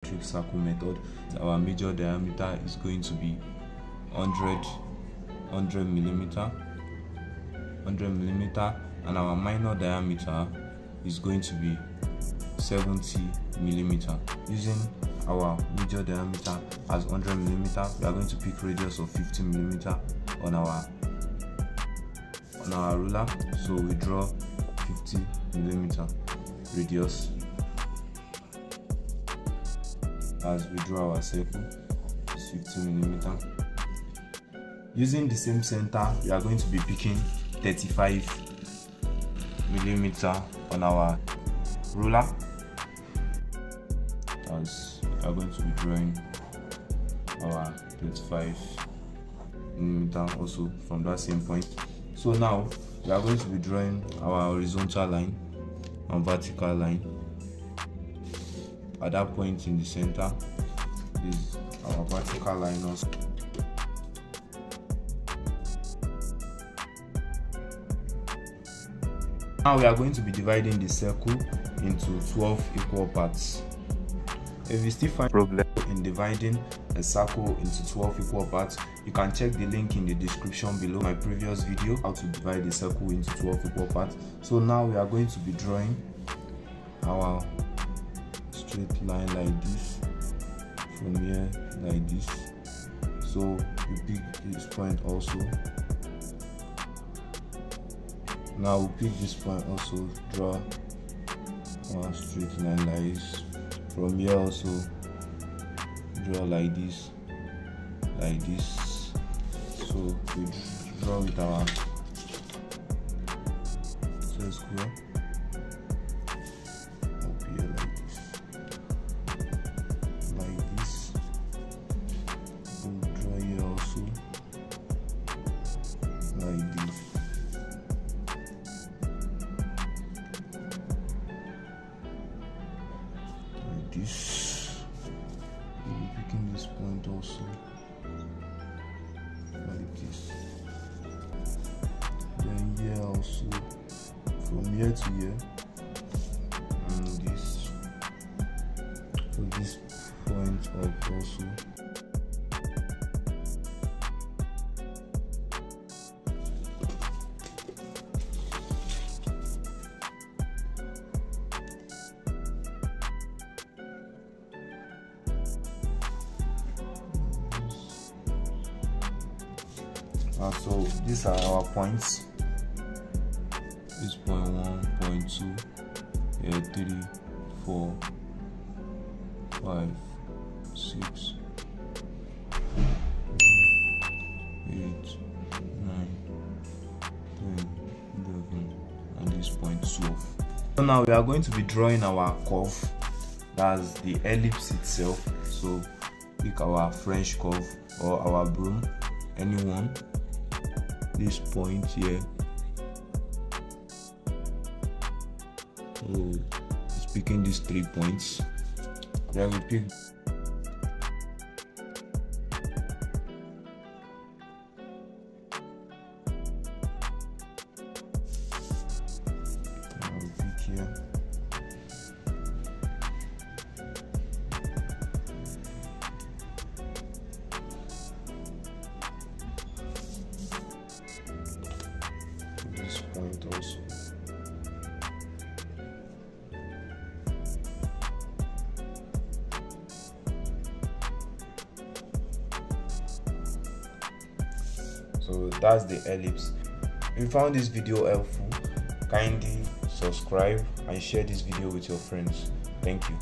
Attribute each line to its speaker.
Speaker 1: concentric circle method. Our major diameter is going to be 100 millimeter, and our minor diameter is going to be 70 millimeter. Using our major diameter as 100 millimeter, we are going to pick radius of 50 millimeter on our ruler. So we draw 50 millimeter radius as we draw our circle. It's 50 millimeter. Using the same center, we are going to be picking 35 millimeter on our ruler, as we are going to be drawing our 35 millimeter also from that same point. So now we are going to be drawing our horizontal line and vertical line at that point in the center. This is our vertical line also. Now we are going to be dividing the circle into 12 equal parts. If you still find problem in dividing a circle into 12 equal parts, you can check the link in the description below my previous video, how to divide the circle into 12 equal parts. So now we are going to be drawing our straight line like this, from here like this. So we pick this point also. Now we pick this point also, draw our straight line like this. From here also draw like this, So we draw with our square up here like this. We'll draw here also like this. We'll be picking this point also like this. Then here also, from here to here, and this, so this point up also. So these are our points. This point 1, point 2, here 3, 4, 5, 6, 8, 9, 10, 11, and this point 12. So now we are going to be drawing our curve, that's the ellipse itself. So pick our French curve or our broom, anyone. This point here, so it's picking these 3 points. Then we pick here. Point also. So that's the ellipse. If you found this video helpful, kindly subscribe and share this video with your friends. Thank you.